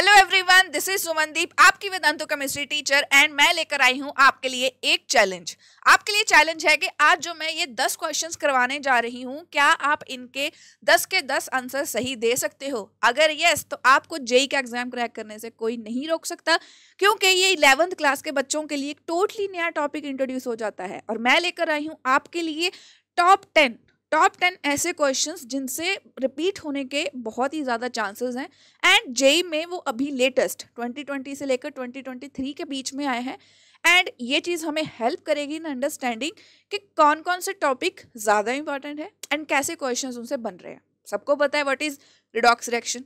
Hello everyone, this is Sumandeep, आपकी वेदांतो chemistry teacher and मैं लेकर आई हूं आपके लिए एक चैलेंज। आपके लिए चैलेंज है कि आज जो मैं ये 10 क्वेश्चंस करवाने जा रही हूं, क्या आप इनके 10 के 10 आंसर सही दे सकते हो? अगर यस, तो आपको जेई का एग्जाम क्रैक करने से कोई नहीं रोक सकता, क्योंकि ये 11th क्लास के बच्चों के लिए एक टोटली नया टॉपिक इंट्रोड्यूस हो जाता है। और मैं लेकर आई हूँ आपके लिए टॉप 10 ऐसे क्वेश्चंस जिनसे रिपीट होने के बहुत ही ज़्यादा चांसेस हैं। एंड जेई में वो अभी लेटेस्ट 2020 से लेकर 2023 के बीच में आए हैं। एंड ये चीज़ हमें हेल्प करेगी इन अंडरस्टैंडिंग कि कौन कौन से टॉपिक ज़्यादा इंपॉर्टेंट है एंड कैसे क्वेश्चंस उनसे बन रहे हैं। सबको पता है what is redox reaction,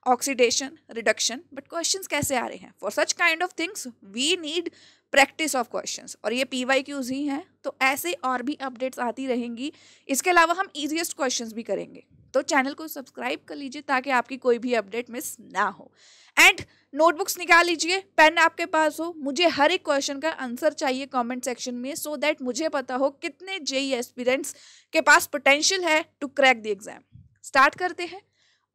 oxidation, reduction, but questions कैसे आ रहे हैं? For such kind of things we need practice of questions, और ये PYQs ही हैं, तो ऐसे और भी अपडेट्स आती रहेंगी। इसके अलावा हम ईजीएस्ट क्वेश्चंस भी करेंगे, तो चैनल को सब्सक्राइब कर लीजिए ताकि आपकी कोई भी अपडेट मिस ना हो। एंड नोटबुक्स निकाल लीजिए, पेन आपके पास हो। मुझे हर एक क्वेश्चन का आंसर चाहिए कमेंट सेक्शन में, सो दैट मुझे पता हो कितने जेई एस्पिरेंट्स के पास पोटेंशियल है to crack the exam. Start करते हैं।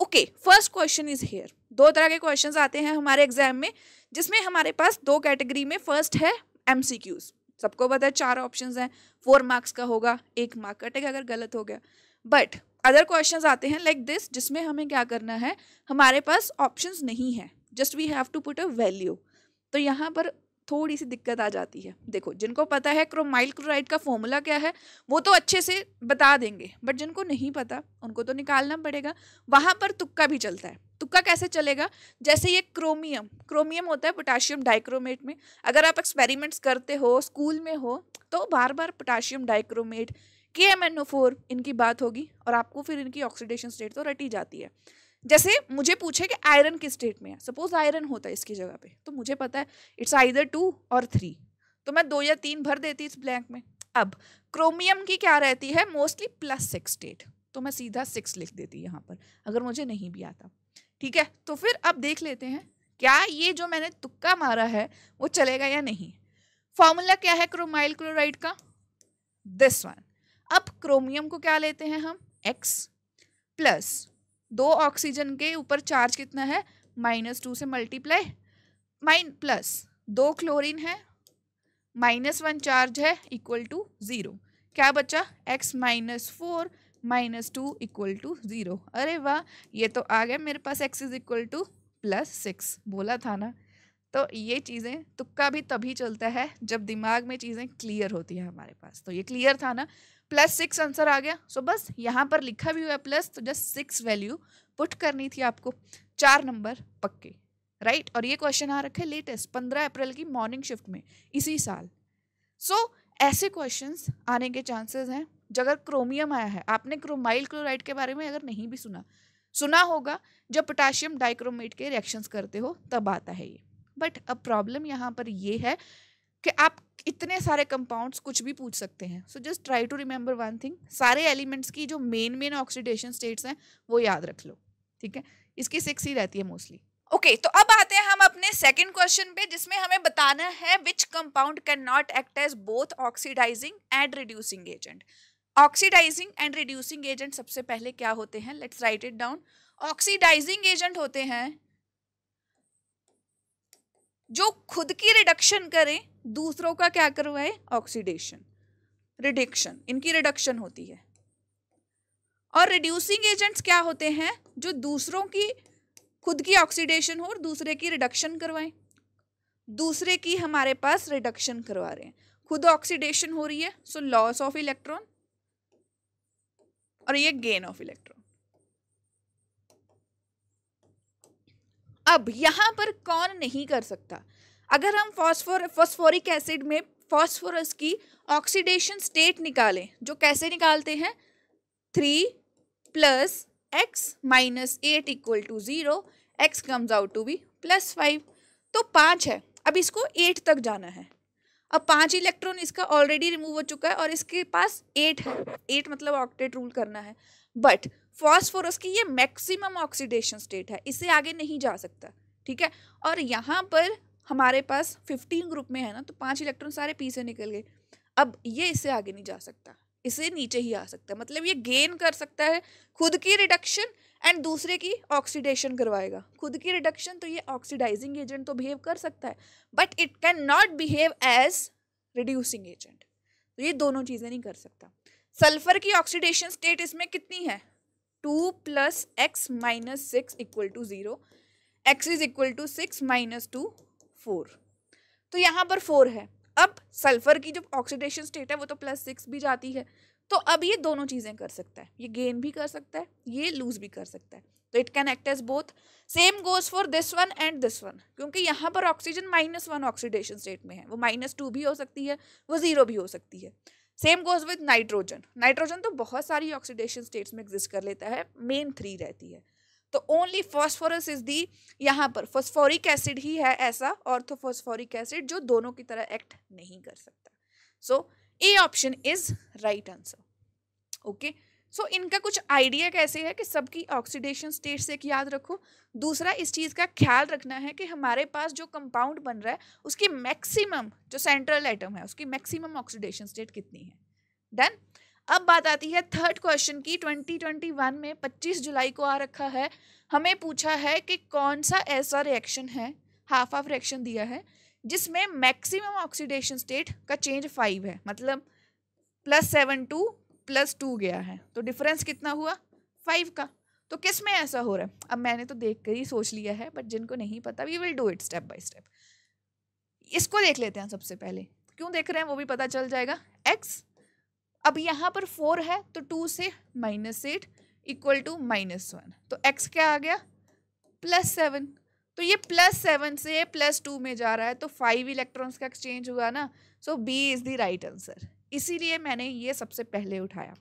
Okay, first question is here. दो तरह के क्वेश्चंस आते हैं हमारे एग्जाम में, जिसमें हमारे पास दो कैटेगरी में फर्स्ट है MCQs। सबको पता है 4 ऑप्शंस हैं, 4 मार्क्स का होगा, 1 मार्क कटेगा अगर गलत हो गया। बट अदर क्वेश्चंस आते हैं लाइक दिस, जिसमें हमें क्या करना है, हमारे पास ऑप्शंस नहीं है, just we have to put a value. तो यहाँ पर थोड़ी सी दिक्कत आ जाती है। देखो, जिनको पता है क्रोमाइल क्लोराइड का फॉर्मूला क्या है वो तो अच्छे से बता देंगे, बट जिनको नहीं पता उनको तो निकालना पड़ेगा। वहाँ पर तुक्का भी चलता है। तुक्का कैसे चलेगा? जैसे ये क्रोमियम होता है पोटाशियम डाइक्रोमेट में। अगर आप एक्सपेरिमेंट्स करते हो, स्कूल में हो, तो बार बार पोटाशियम डाइक्रोमेट, KMnO4 इनकी बात होगी और आपको फिर इनकी ऑक्सीडेशन स्टेट तो रटी जाती है। जैसे मुझे पूछे कि आयरन किस स्टेट में है, सपोज आयरन होता है इसकी जगह पे, तो मुझे पता है इट्स आइदर 2 और 3, तो मैं 2 या 3 भर देती इस ब्लैंक में। अब क्रोमियम की क्या रहती है, मोस्टली +6 स्टेट, तो मैं सीधा 6 लिख देती यहाँ पर अगर मुझे नहीं भी आता। ठीक है, तो फिर अब देख लेते हैं क्या ये जो मैंने तुक्का मारा है वो चलेगा या नहीं। फॉर्मूला क्या है क्रोमाइल क्लोराइड का? This one. अब क्रोमियम को क्या लेते हैं हम, X प्लस 2 ऑक्सीजन के ऊपर चार्ज कितना है, -2 से मल्टीप्लाई, प्लस 2 क्लोरीन है, -1 चार्ज है, इक्वल टू 0। क्या बचा, X -4 -2 इक्वल टू 0। अरे वाह, ये तो आ गया मेरे पास X इज इक्वल टू +6। बोला था ना। तो ये चीज़ें तुक्का भी तभी चलता है जब दिमाग में चीज़ें क्लियर होती हैं हमारे पास। तो ये क्लियर था ना, +6 आंसर आ गया। सो बस यहाँ पर लिखा भी हुआ है प्लस, तो जस्ट 6 वैल्यू पुट करनी थी आपको। 4 नंबर पक्के, राइट। और ये क्वेश्चन आ रखा है लेटेस्ट 15 अप्रैल की मॉर्निंग शिफ्ट में इसी साल। सो ऐसे क्वेश्चंस आने के चांसेस हैं। अगर क्रोमियम आया है, आपने क्रोमाइल क्लोराइड के बारे में अगर नहीं भी सुना होगा, जब पोटाशियम डाइक्रोमेट के रिएक्शंस करते हो तब आता है ये। बट अब प्रॉब्लम यहाँ पर ये है कि आप इतने सारे कंपाउंड्स कुछ भी पूछ सकते हैं। So just try to remember one thing, सारे एलिमेंट्स की जो मेन ऑक्सीडेशन स्टेट्स हैं वो याद रख लो, ठीक है। इसकी 6 ही रहती है मोस्टली। ओके, तो अब आते हैं हम अपने सेकंड क्वेश्चन पे, जिसमें हमें बताना है which compound can not act as both oxidising and reducing agent. Oxidising and reducing agent सबसे पहले क्या होते हैं, let's write it down. Oxidising agent होते हैं जो खुद की रिडक्शन करें, दूसरों का क्या करवाए, ऑक्सीडेशन, रिडक्शन, इनकी रिडक्शन होती है। और रिड्यूसिंग एजेंट्स क्या होते हैं, जो दूसरों की खुद की ऑक्सीडेशन हो और दूसरे की रिडक्शन करवाएं। दूसरे की हमारे पास रिडक्शन करवा रहे हैं, खुद ऑक्सीडेशन हो रही है, सो लॉस ऑफ इलेक्ट्रॉन, और ये गेन ऑफ इलेक्ट्रॉन। अब यहां पर कौन नहीं कर सकता, अगर हम फॉस्फोरिक एसिड में फॉस्फोरस की ऑक्सीडेशन स्टेट निकालें, जो कैसे निकालते हैं, 3 + X -8 equal to 0, X comes out to be +5। तो 5 है, अब इसको 8 तक जाना है। अब 5 इलेक्ट्रॉन इसका ऑलरेडी रिमूव हो चुका है और इसके पास 8 है, 8 मतलब ऑक्टेट रूल करना है। बट फॉस्फोरस की ये मैक्सिमम ऑक्सीडेशन स्टेट है, इससे आगे नहीं जा सकता, ठीक है। और यहाँ पर हमारे पास 15 ग्रुप में है ना, तो 5 इलेक्ट्रॉन सारे P से निकल गए। अब ये इससे आगे नहीं जा सकता, इससे नीचे ही आ सकता है। मतलब ये गेन कर सकता है खुद की रिडक्शन एंड दूसरे की ऑक्सीडेशन करवाएगा। खुद की रिडक्शन तो ये ऑक्सीडाइजिंग एजेंट तो बिहेव कर सकता है, but it can not behave as reducing agent. तो ये दोनों चीज़ें नहीं कर सकता। सल्फर की ऑक्सीडेशन स्टेट इसमें कितनी है, 2 + x - 6 = 0, x = 6 - 2 4। तो यहाँ पर 4 है। अब सल्फर की जो ऑक्सीडेशन स्टेट है वो तो +6 भी जाती है, तो अब ये दोनों चीज़ें कर सकता है, ये गेन भी कर सकता है, ये लूज भी कर सकता है। तो it can act as both. Same goes for this one and this one, क्योंकि यहाँ पर ऑक्सीजन -1 ऑक्सीडेशन स्टेट में है, वो -2 भी हो सकती है, वो 0 भी हो सकती है। Same goes with nitrogen. Nitrogen तो बहुत सारी ऑक्सीडेशन स्टेट्स में एग्जिस्ट कर लेता है, मेन 3 रहती है। तो ओनली फॉस्फोरस इज दी, यहाँ पर फॉस्फोरिक एसिड ही है ऐसा ऑर्थोफॉस्फोरिक एसिड जो दोनों की तरह एक्ट नहीं कर सकता। So A option is right answer. Okay, so इनका कुछ आइडिया कैसे है कि सबकी ऑक्सीडेशन स्टेट से याद रखो। दूसरा, इस चीज़ का ख्याल रखना है कि हमारे पास जो कंपाउंड बन रहा है उसकी मैक्सिमम, जो सेंट्रल एटम है उसकी मैक्सिमम ऑक्सीडेशन स्टेट कितनी है। डन। अब बात आती है थर्ड क्वेश्चन की। 2021 में 25 जुलाई को आ रखा है, हमें पूछा है कि कौन सा ऐसा रिएक्शन है, हाफ रिएक्शन दिया है, जिसमें मैक्सिमम ऑक्सीडेशन स्टेट का चेंज 5 है, मतलब +7 to +2 गया है, तो डिफरेंस कितना हुआ 5 का। तो किस में ऐसा हो रहा है, अब मैंने तो देख कर ही सोच लिया है, बट जिनको नहीं पता we will do it step by step. इसको देख लेते हैं सबसे पहले, क्यों देख रहे हैं वो भी पता चल जाएगा। x, अब यहाँ पर 4 है तो 2 से -8 = -1, तो x क्या आ गया +7। तो ये +7 से +2 में जा रहा है, तो 5 इलेक्ट्रॉन्स का एक्सचेंज हुआ ना। सो B is the right answer, इसीलिए मैंने ये सबसे पहले उठाया।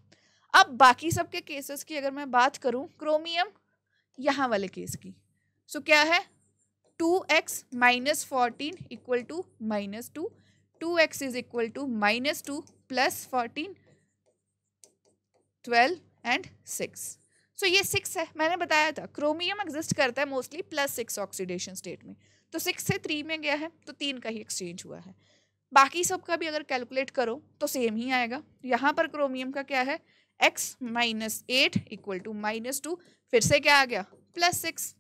अब बाकी सबके केसेस की अगर मैं बात करूं, क्रोमियम यहाँ वाले केस की, सो क्या है 2x - 14 = -2, 2x = -2 + 14 12 एंड 6। सो ये 6 है, मैंने बताया था क्रोमियम एग्जिस्ट करता है मोस्टली +6 ऑक्सीडेशन स्टेट में, तो 6 से 3 में गया है तो 3 का ही एक्सचेंज हुआ है। बाकी सब का भी अगर कैलकुलेट करो तो सेम ही आएगा। यहाँ पर क्रोमियम का क्या है, x - 8 = -2, फिर से क्या आ गया +6।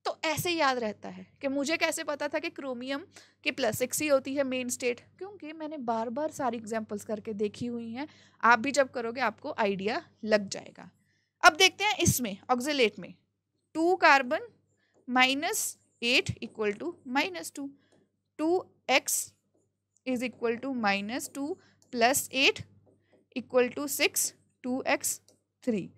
तो ऐसे याद रहता है कि मुझे कैसे पता था कि क्रोमियम की +6 ही होती है मेन स्टेट, क्योंकि मैंने बार बार सारी एग्जांपल्स करके देखी हुई हैं। आप भी जब करोगे आपको आइडिया लग जाएगा। अब देखते हैं इसमें ऑक्सिलेट में 2 कार्बन -8 = -2, 2x = -2 + 8 = 6, 2x 3।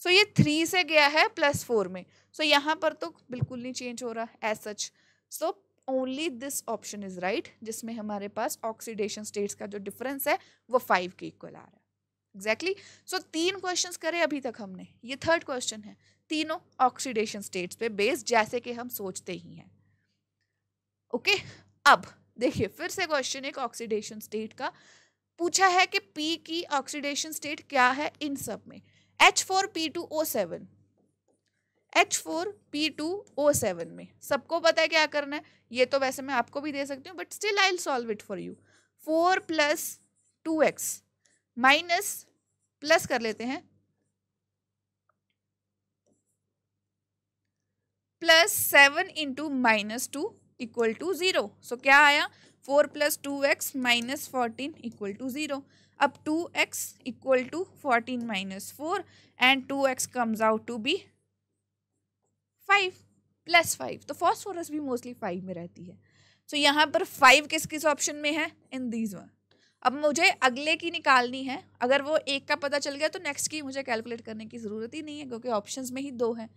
सो ये 3 से गया है +4 में, सो यहाँ पर तो बिल्कुल नहीं चेंज हो रहा as such. So only this option is right, जिसमें हमारे पास ऑक्सीडेशन स्टेट्स का जो डिफरेंस है वो 5 के इक्वल आ रहा है। एग्जैक्टली। सो 3 क्वेश्चंस करे अभी तक हमने, ये थर्ड क्वेश्चन है, तीनों ऑक्सीडेशन स्टेट्स पे बेस्ड, जैसे कि हम सोचते ही हैं। ओके, अब देखिए फिर से क्वेश्चन एक ऑक्सीडेशन स्टेट का पूछा है कि P की ऑक्सीडेशन स्टेट क्या है इन सब में। H4P2O7, H4P2O7 में सबको पता है क्या करना है, ये तो वैसे मैं आपको भी दे सकती हूँ, but still I will solve it for you. 4 + 2x minus plus कर लेते हैं +7 × -2 = 0। सो क्या आया 4 + 2x - 14 = 0। अब 2x = 14 - 4 and 2x comes out to be 5 +5। तो फॉस्फोरस भी मोस्टली 5 में रहती है। सो यहाँ पर 5 किस किस ऑप्शन में है, इन दीज वन। अब मुझे अगले की निकालनी है, अगर वो एक का पता चल गया तो नेक्स्ट की मुझे कैलकुलेट करने की ज़रूरत ही नहीं है, क्योंकि ऑप्शंस में ही 2 हैं।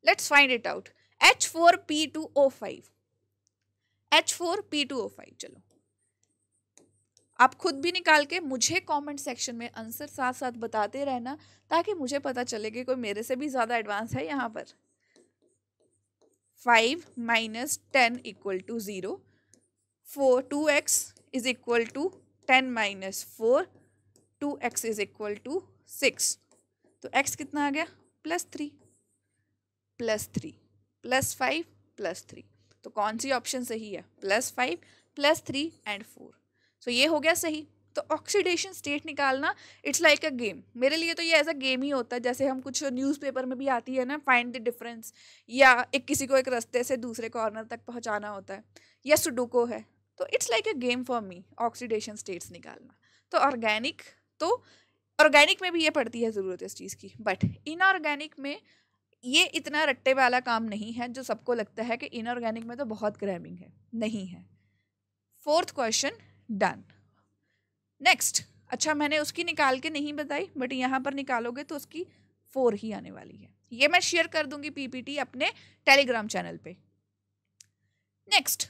Let's find it out. H4P2O5, H4P2O5, चलो आप खुद भी निकाल के मुझे कमेंट सेक्शन में आंसर साथ साथ बताते रहना, ताकि मुझे पता चले कि कोई मेरे से भी ज़्यादा एडवांस है यहाँ पर। 5 - 10 = 0, 2x = 10 - 4, 2x = 6। तो x कितना आ गया +3 +3 +5 +3। तो कौन सी ऑप्शन सही है, +5 +3 एंड 4। सो ये हो गया सही। तो ऑक्सीडेशन स्टेट निकालना इट्स लाइक अ गेम। मेरे लिए तो ये ऐसा गेम ही होता है जैसे हम कुछ न्यूज़पेपर में भी आती है ना, फाइंड द डिफरेंस, या एक किसी को एक रास्ते से दूसरे कॉर्नर तक पहुंचाना होता है, या सुडोको है। तो it's like a game for me oxidation states निकालना। तो ऑर्गेनिक में भी ये पड़ती है ज़रूरत इस चीज़ की, बट इनऑर्गेनिक में ये इतना रट्टे वाला काम नहीं है जो सबको लगता है कि इनऑर्गेनिक में तो बहुत ग्रामिंग है, नहीं है। Fourth question done. नेक्स्ट, अच्छा मैंने उसकी निकाल के नहीं बताई, बट यहाँ पर निकालोगे तो उसकी 4 ही आने वाली है। ये मैं शेयर कर दूंगी पीपीटी अपने टेलीग्राम चैनल पे। नेक्स्ट,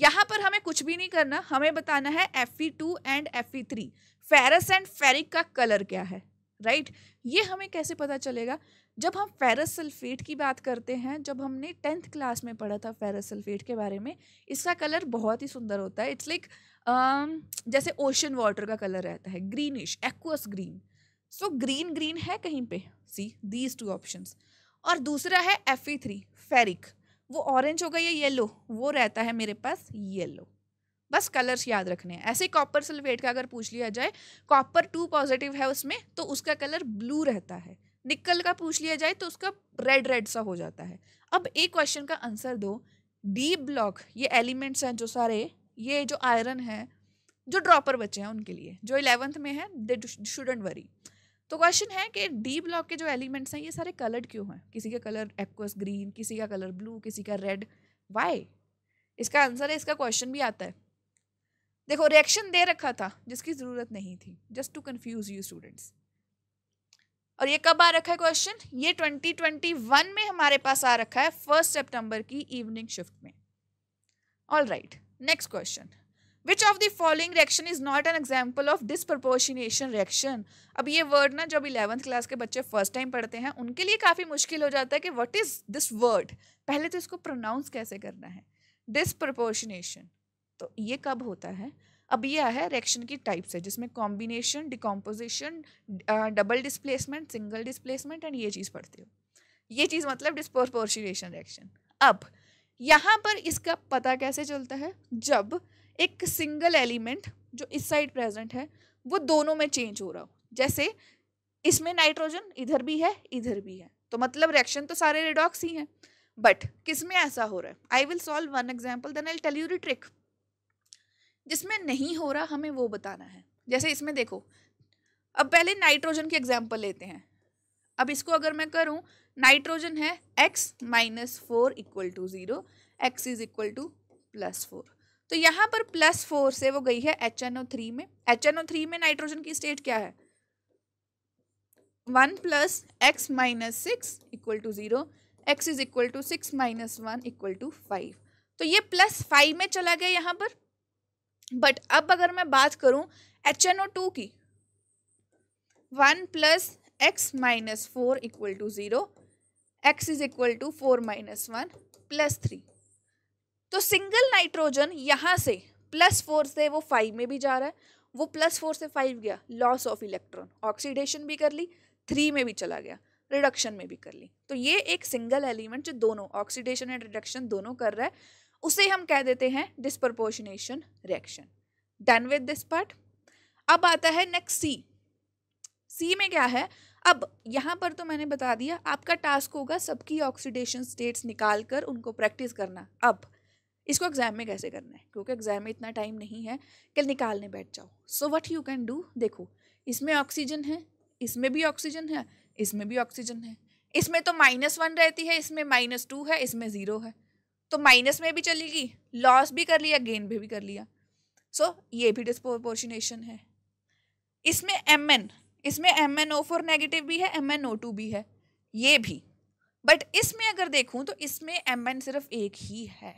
यहाँ पर हमें कुछ भी नहीं करना, हमें बताना है Fe2 and Fe3 ferrous and ferric का कलर क्या है, राइट? ये हमें कैसे पता चलेगा? जब हम फेरस सल्फेट की बात करते हैं, जब हमने 10th क्लास में पढ़ा था फेरस सल्फेट के बारे में, इसका कलर बहुत ही सुंदर होता है। इट्स लाइक जैसे ओशन वाटर का कलर रहता है, greenish, aqueous green. So green green है कहीं पे, सी दीज 2 ऑप्शंस। और दूसरा है Fe3 फेरिक, वो ऑरेंज होगा या येलो, वो रहता है मेरे पास येलो। बस कलर्स याद रखने हैं। ऐसे कॉपर सल्फेट का अगर पूछ लिया जाए, कॉपर 2 पॉजिटिव है उसमें तो उसका कलर ब्लू रहता है। निकल का पूछ लिया जाए तो उसका रेड रेड सा हो जाता है। अब एक क्वेश्चन का आंसर दो। डी ब्लॉक ये एलिमेंट्स हैं जो सारे, ये जो आयरन है, जो ड्रॉपर बच्चे हैं उनके लिए, जो 11th में है दे शुडंट वरी। तो क्वेश्चन है कि डी ब्लॉक के जो एलिमेंट्स हैं ये सारे कलर्ड क्यों हैं? किसी का कलर एक्वस ग्रीन, किसी का कलर ब्लू, किसी का रेड, वाई? इसका आंसर है, इसका क्वेश्चन भी आता है। देखो रिएक्शन दे रखा था जिसकी जरूरत नहीं थी, just to confuse you students. और ये कब आ रखा है क्वेश्चन? ये 2021 में हमारे पास आ रखा है 1 सितंबर की इवनिंग शिफ्ट में। All right, next question, which of the following reaction is not an example of disproportionation reaction? अब ये वर्ड ना जब 11th क्लास के बच्चे फर्स्ट टाइम पढ़ते हैं उनके लिए काफी मुश्किल हो जाता है कि व्हाट इज दिस वर्ड, पहले तो इसको प्रोनाउंस कैसे करना है, डिस्प्रपोर्शनेशन। तो ये कब होता है? अब ये है रिएक्शन की टाइप्स है जिसमें combination, decomposition, double displacement, single displacement and ये चीज़ पढ़ते हो। ये चीज़ मतलब डिस्प्रपोर्शनेशन रिएक्शन। अब यहाँ पर इसका पता कैसे चलता है? जब एक सिंगल एलिमेंट जो इस साइड प्रेजेंट है वो दोनों में चेंज हो रहा हो। जैसे इसमें नाइट्रोजन इधर भी है इधर भी है, तो मतलब रिएक्शन तो सारे रेडॉक्स ही हैं, बट किस में ऐसा हो रहा है? I will solve one example then I will tell you the trick. जिसमें नहीं हो रहा हमें वो बताना है। जैसे इसमें देखो, अब पहले नाइट्रोजन की एग्जाम्पल लेते हैं। अब इसको अगर मैं करूं, नाइट्रोजन है x - 4 = 0, x is equal to +4। तो यहाँ पर +4 से वो गई है HNO3 में। HNO3 में नाइट्रोजन की स्टेट क्या है? 1 + x - 6 = 0, x is equal to 6 - 1 = 5। तो ये +5 में चला गया यहाँ पर। बट अब अगर मैं बात करूं HNO2 की, 1 + x - 4 = 0, x is equal to 4 - 1 + 3। तो सिंगल नाइट्रोजन यहाँ से +4 से वो 5 में भी जा रहा है, वो +4 से 5 गया, लॉस ऑफ इलेक्ट्रॉन, ऑक्सीडेशन भी कर ली, 3 में भी चला गया, रिडक्शन में भी कर ली। तो ये एक सिंगल एलिमेंट जो दोनों ऑक्सीडेशन एंड रिडक्शन दोनों कर रहा है, उसे हम कह देते हैं disproportionation reaction. Done with this part. अब आता है नेक्स्ट सी। सी में क्या है? अब यहाँ पर तो मैंने बता दिया, आपका टास्क होगा सबकी ऑक्सीडेशन स्टेट्स निकाल कर उनको प्रैक्टिस करना। अब इसको एग्जाम में कैसे करना है, क्योंकि एग्जाम में इतना टाइम नहीं है कि निकालने बैठ जाओ। So what you can do, देखो इसमें ऑक्सीजन है, इसमें भी ऑक्सीजन है, इसमें भी ऑक्सीजन है, इसमें तो -1 रहती है, इसमें -2 है, इसमें 0 है, तो माइनस में भी चलेगी, लॉस भी कर लिया, गेन भी कर लिया। सो ये भी डिस्प्रोपोर्शनेशन है। इसमें Mn, इसमें MnO4 नेगेटिव भी है, MnO2 भी है, ये भी। बट इसमें अगर देखूं तो इसमें Mn सिर्फ एक ही है,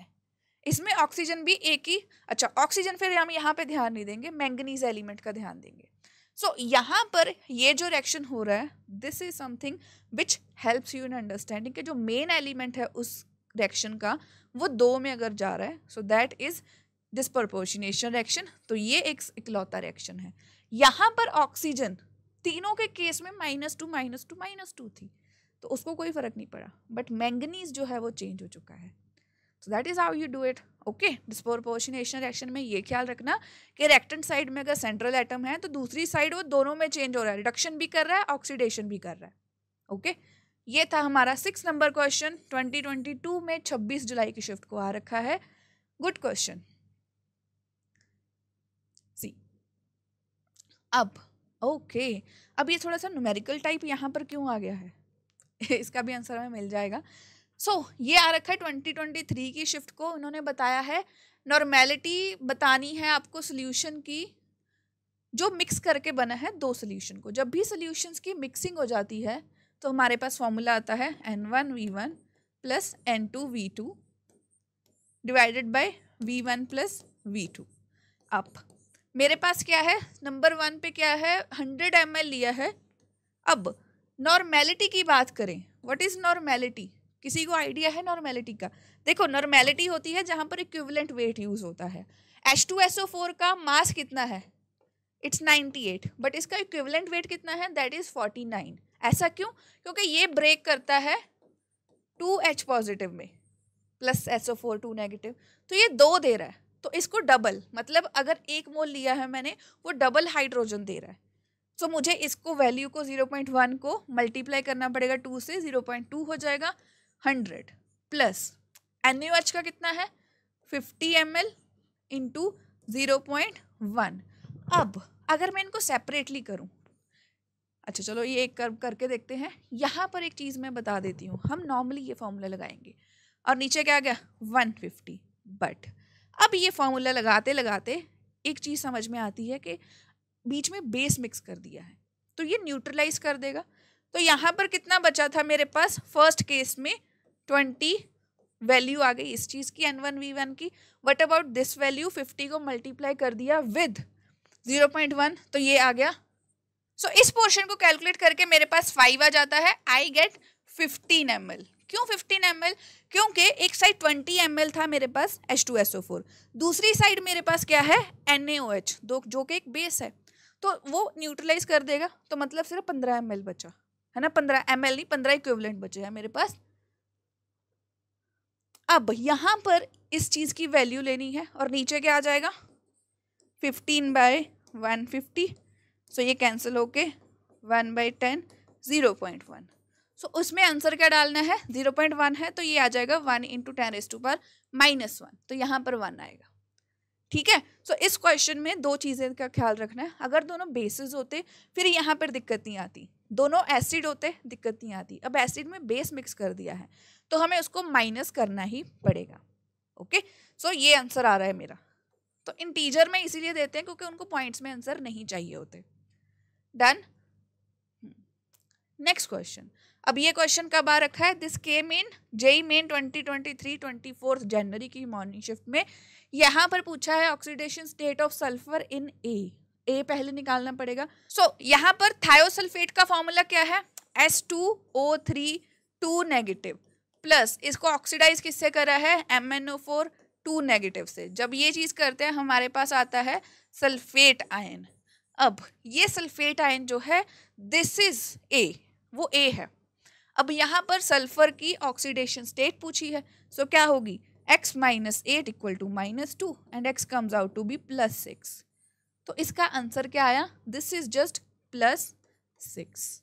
इसमें ऑक्सीजन भी एक ही। अच्छा ऑक्सीजन फिर हम यहाँ पे ध्यान नहीं देंगे, मैंगनीज एलिमेंट का ध्यान देंगे। सो यहाँ पर ये जो रिएक्शन हो रहा है, this is something which helps you in understanding कि जो मेन एलिमेंट है उस रिएक्शन का वो 2 में अगर जा रहा है, so that is disproportionation reaction. तो ये एक इकलौता रिएक्शन है। यहाँ पर ऑक्सीजन तीनों के केस में -2 थी, तो उसको कोई फर्क नहीं पड़ा, बट मैंगनीज जो है वो चेंज हो चुका है। So that is how you do it. Okay, disproportionation reaction में ये ख्याल रखना कि रिएक्टेंट साइड में अगर सेंट्रल एटम है तो दूसरी साइड वो दोनों में चेंज हो रहा है, रिडक्शन भी कर रहा है, ऑक्सीडेशन भी कर रहा है। ओके, ये था हमारा 6 नंबर क्वेश्चन 2022 में 26 जुलाई की शिफ्ट को आ रखा है। Good question. सी अब ओके, अब ये थोड़ा सा न्यूमेरिकल टाइप यहाँ पर क्यों आ गया है इसका भी आंसर हमें मिल जाएगा। ये आ रखा है 2023 की शिफ्ट को। उन्होंने बताया है नॉर्मेलिटी बतानी है आपको सोल्यूशन की जो मिक्स करके बना है दो सोल्यूशन को। जब भी सोल्यूशंस की मिक्सिंग हो जाती है तो हमारे पास फॉर्मूला आता है N1V1 plus N2V2 divided by V1 plus V2। अब मेरे पास क्या है, नंबर 1 पे क्या है, 100 ml लिया है। अब नॉर्मेलिटी की बात करें, व्हाट इज नॉर्मेलिटी? किसी को आइडिया है नॉर्मेलिटी का? देखो, नॉर्मेलिटी होती है जहां पर इक्विवेलेंट वेट यूज होता है। H2SO4 का मास कितना है? इट्स 98, बट इसका इक्विवेलेंट वेट कितना है? That is 49। ऐसा क्यों? क्योंकि ये ब्रेक करता है 2H पॉजिटिव में प्लस SO4 2 नेगेटिव, तो ये 2 दे रहा है, तो इसको डबल, मतलब अगर 1 मोल लिया है मैंने, वो डबल हाइड्रोजन दे रहा है। तो मुझे इसको वैल्यू को 0.1 को मल्टीप्लाई करना पड़ेगा 2 से, 0.2 हो जाएगा 100 प्लस NaOH का कितना है 50 ml इंटू 0.1। अब अगर मैं इनको सेपरेटली करूं, अच्छा चलो ये एक करके देखते हैं। यहाँ पर एक चीज़ मैं बता देती हूँ, हम नॉर्मली ये फॉर्मूला लगाएंगे और नीचे क्या आ गया 150, बट अब ये फॉर्मूला लगाते लगाते एक चीज़ समझ में आती है कि बीच में बेस मिक्स कर दिया है तो ये न्यूट्रलाइज कर देगा। तो यहाँ पर कितना बचा था मेरे पास, फर्स्ट केस में 20 वैल्यू आ गई इस चीज़ की N1V1 की। व्हाट अबाउट दिस वैल्यू, 50 को मल्टीप्लाई कर दिया विद 0.1 तो ये आ गया। इस पोर्शन को कैलकुलेट करके मेरे पास 5 आ जाता है। I get 15 ml। क्यों 15 ml? क्योंकि एक साइड 20 ml था मेरे पास H2SO4, दूसरी साइड मेरे पास क्या है NaOH, दो जो कि एक बेस है, तो वो न्यूट्रलाइज कर देगा। तो मतलब सिर्फ 15 ml बचा है ना, 15 ml नहीं 15 इक्विवेलेंट बचे हैं मेरे पास। अब यहाँ पर इस चीज़ की वैल्यू लेनी है और नीचे क्या आ जाएगा 15/150। ये कैंसिल होके 1/10 0.1। उसमें आंसर क्या डालना है, 0.1 है तो ये आ जाएगा 1 × 10⁻⁻1, तो यहाँ पर 1 आएगा। ठीक है, इस क्वेश्चन में दो चीज़ें का ख्याल रखना है। अगर दोनों बेसिस होते फिर यहाँ पर दिक्कत नहीं आती, दोनों एसिड होते दिक्कत नहीं आती। अब एसिड में बेस मिक्स कर दिया है तो हमें उसको माइनस करना ही पड़ेगा। ओके, ये आंसर आ रहा है मेरा। तो इंटीजर में इसीलिए देते हैं क्योंकि उनको पॉइंट्स में आंसर नहीं चाहिए होते। डन। Next question. अब ये क्वेश्चन कब आ रखा है, this came in JEE Main 2023 24 जनवरी की मॉर्निंग शिफ्ट में। यहाँ पर पूछा है oxidation state of sulphur in A पहले निकालना पड़ेगा। यहाँ पर थायोसल्फेट का फॉर्मूला क्या है, S2O3 2 नेगेटिव प्लस इसको ऑक्सीडाइज किससे करा है MnO4 2 नेगेटिव से। जब ये चीज़ करते हैं हमारे पास आता है सल्फेट आयन। अब ये सल्फेट आयन जो है दिस इज ए, वो ए है। अब यहाँ पर सल्फर की ऑक्सीडेशन स्टेट पूछी है, क्या होगी x - 8 = -2 and x comes out to be +6। तो इसका आंसर क्या आया, this is just +6।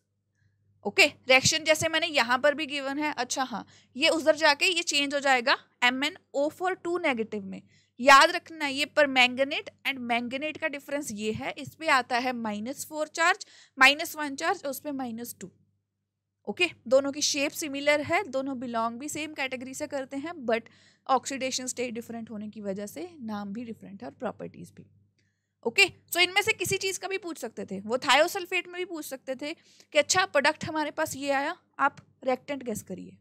Okay, reaction जैसे मैंने यहाँ पर भी गिवन है। अच्छा हाँ, ये उधर जाके ये चेंज हो जाएगा MnO4 2 नेगेटिव में। याद रखना ये पर मैंगनेट एंड मैंगनेट का डिफरेंस ये है, इस पे आता है -4 चार्ज, -1 चार्ज और उस पे -2। ओके, दोनों की शेप सिमिलर है, दोनों बिलोंग भी सेम कैटेगरी से करते हैं, बट ऑक्सीडेशन स्टेट डिफरेंट होने की वजह से नाम भी डिफरेंट है और प्रॉपर्टीज भी। ओके, इनमें से किसी चीज़ का भी पूछ सकते थे, वो थायोसल्फेट में भी पूछ सकते थे कि अच्छा प्रोडक्ट हमारे पास ये आया, आप रिएक्टेंट गेस करिए।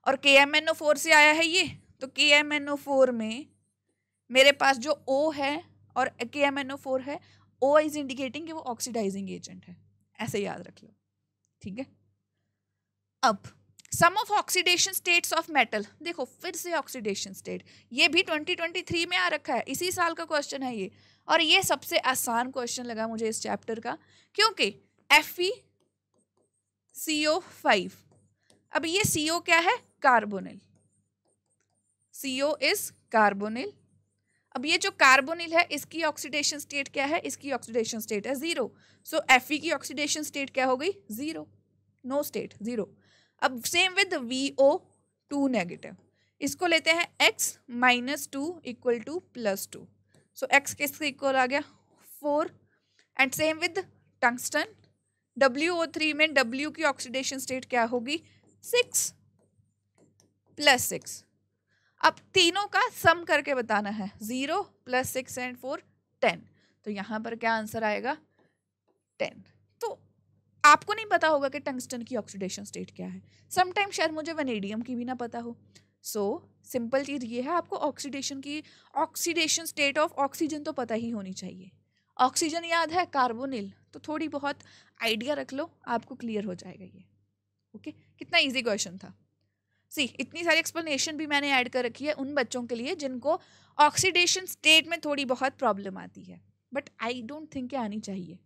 और KMnO4 से आया है ये, तो KMnO4 में मेरे पास जो O है और KMnO4 है, O इज इंडिकेटिंग कि वो ऑक्सीडाइजिंग एजेंट है, ऐसे याद रख लो। ठीक है, अब sum of oxidation states of metal, देखो फिर से ऑक्सीडेशन स्टेट, ये भी 2023 में आ रखा है, इसी साल का क्वेश्चन है ये। और ये सबसे आसान क्वेश्चन लगा मुझे इस चैप्टर का, क्योंकि FeCO5, अब ये CO क्या है, कार्बोनिल, CO इज कार्बोनिल। अब ये जो कार्बोनिल है इसकी ऑक्सीडेशन स्टेट क्या है, इसकी ऑक्सीडेशन स्टेट है 0। सो Fe की ऑक्सीडेशन स्टेट क्या हो गई 0, नो स्टेट 0। अब सेम विद VO2 नेगेटिव, इसको लेते हैं x -2 equal to +2। So x किसके इक्वल आ गया 4। And same with tungsten, WO3 में W की ऑक्सीडेशन स्टेट क्या होगी 6 + 6। अब तीनों का सम करके बताना है, 0 + 6 एंड 4 10। तो यहाँ पर क्या आंसर आएगा 10। तो आपको नहीं पता होगा कि टंगस्टन की ऑक्सीडेशन स्टेट क्या है, समटाइम शायद मुझे वनेडियम की भी ना पता हो। सो सिंपल चीज़ ये है, आपको ऑक्सीडेशन स्टेट ऑफ ऑक्सीजन तो पता ही होनी चाहिए। ऑक्सीजन याद है कार्बोनिल, तो थोड़ी बहुत आइडिया रख लो, आपको क्लियर हो जाएगा ये। ओके, कितना इजी क्वेश्चन था। सी इतनी सारी एक्सप्लेनेशन भी मैंने ऐड कर रखी है उन बच्चों के लिए जिनको ऑक्सीडेशन स्टेट में थोड़ी बहुत प्रॉब्लम आती है, बट आई डोंट थिंक आनी चाहिए।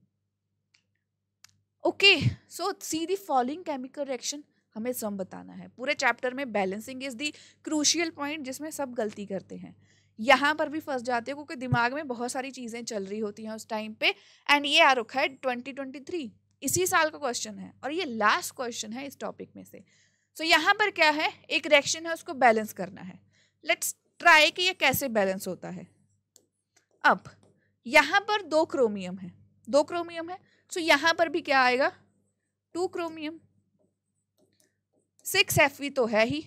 Okay, so see the following chemical reaction, हमें सम बताना है। पूरे चैप्टर में balancing is the crucial point जिसमें सब गलती करते हैं। यहाँ पर भी फंस जाते हैं क्योंकि दिमाग में बहुत सारी चीज़ें चल रही होती हैं उस टाइम पे। एंड ये आ रखा है 2023, इसी साल का क्वेश्चन है और ये लास्ट क्वेश्चन है इस टॉपिक में से। सो यहाँ पर क्या है, एक रिएक्शन है उसको बैलेंस करना है। लेट्स ट्राई कि ये कैसे बैलेंस होता है। अब यहाँ पर 2 क्रोमियम है, 2 क्रोमियम है। सो यहाँ पर भी क्या आएगा 2 क्रोमियम। 6 Fe तो है ही,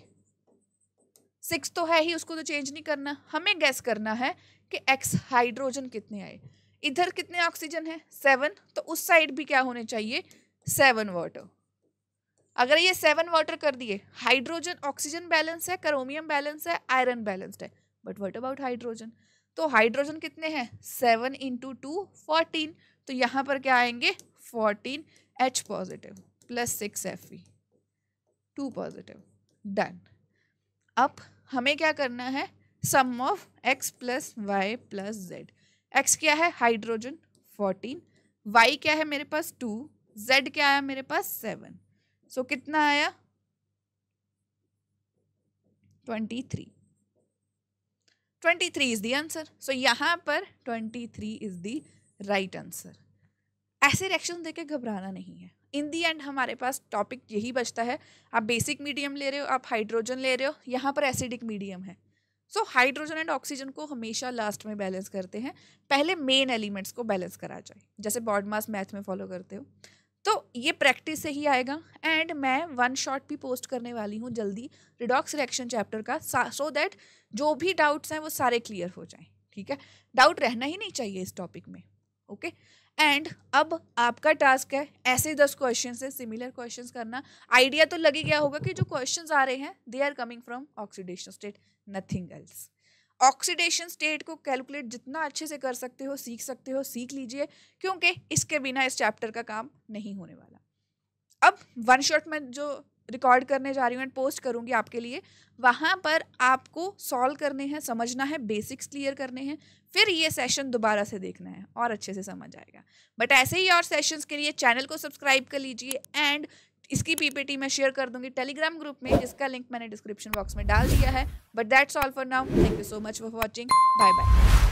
6 तो है ही, उसको तो चेंज नहीं करना। हमें गैस करना है कि X हाइड्रोजन कितने आए। इधर कितने ऑक्सीजन है 7, तो उस साइड भी क्या होने चाहिए 7 वाटर। अगर ये 7 वाटर कर दिए, हाइड्रोजन ऑक्सीजन बैलेंस है, क्रोमियम बैलेंस है, आयरन बैलेंस्ड है, बट व्हाट अबाउट हाइड्रोजन। तो हाइड्रोजन कितने हैं 7 × 2 14। तो यहाँ पर क्या आएंगे 14 H positive + 6 Fe 2 positive. Done. अब हमें क्या करना है, सम of x + y + z। x क्या है हाइड्रोजन 14, y क्या है मेरे पास 2, z क्या आया मेरे पास 7। सो कितना आया 23। 23 इज द आंसर। सो यहाँ पर 23 इज द राइट आंसर। ऐसे रिएक्शन देके घबराना नहीं है। इन दी एंड हमारे पास टॉपिक यही बचता है। आप बेसिक मीडियम ले रहे हो, आप हाइड्रोजन ले रहे हो, यहाँ पर एसिडिक मीडियम है। सो हाइड्रोजन एंड ऑक्सीजन को हमेशा लास्ट में बैलेंस करते हैं, पहले मेन एलिमेंट्स को बैलेंस करा जाए, जैसे बॉडमास मैथ में फॉलो करते हो। तो ये प्रैक्टिस से ही आएगा। एंड मैं 1 शॉट भी पोस्ट करने वाली हूँ जल्दी रिडॉक्स रिएक्शन चैप्टर का, सो दैट जो भी डाउट्स हैं वो सारे क्लियर हो जाएं। ठीक है, डाउट रहना ही नहीं चाहिए इस टॉपिक में। ओके, एंड अब आपका टास्क है ऐसे 10 क्वेश्चन से सिमिलर क्वेश्चंस करना। आइडिया तो लग ही गया होगा कि जो क्वेश्चंस आ रहे हैं they are coming from oxidation state, nothing else. Oxidation state को कैलकुलेट जितना अच्छे से कर सकते हो, सीख सकते हो, सीख लीजिए, क्योंकि इसके बिना इस चैप्टर का काम नहीं होने वाला। अब 1 शॉट में जो रिकॉर्ड करने जा रही हूँ एंड पोस्ट करूँगी आपके लिए, वहाँ पर आपको सॉल्व करने हैं, समझना है, बेसिक्स क्लियर करने हैं, फिर ये सेशन दोबारा से देखना है और अच्छे से समझ आएगा। बट ऐसे ही और सेशंस के लिए चैनल को सब्सक्राइब कर लीजिए। एंड इसकी PPT मैं शेयर कर दूंगी टेलीग्राम ग्रुप में, जिसका लिंक मैंने डिस्क्रिप्शन बॉक्स में डाल दिया है। But that's all for now, thank you so much for watching, bye bye.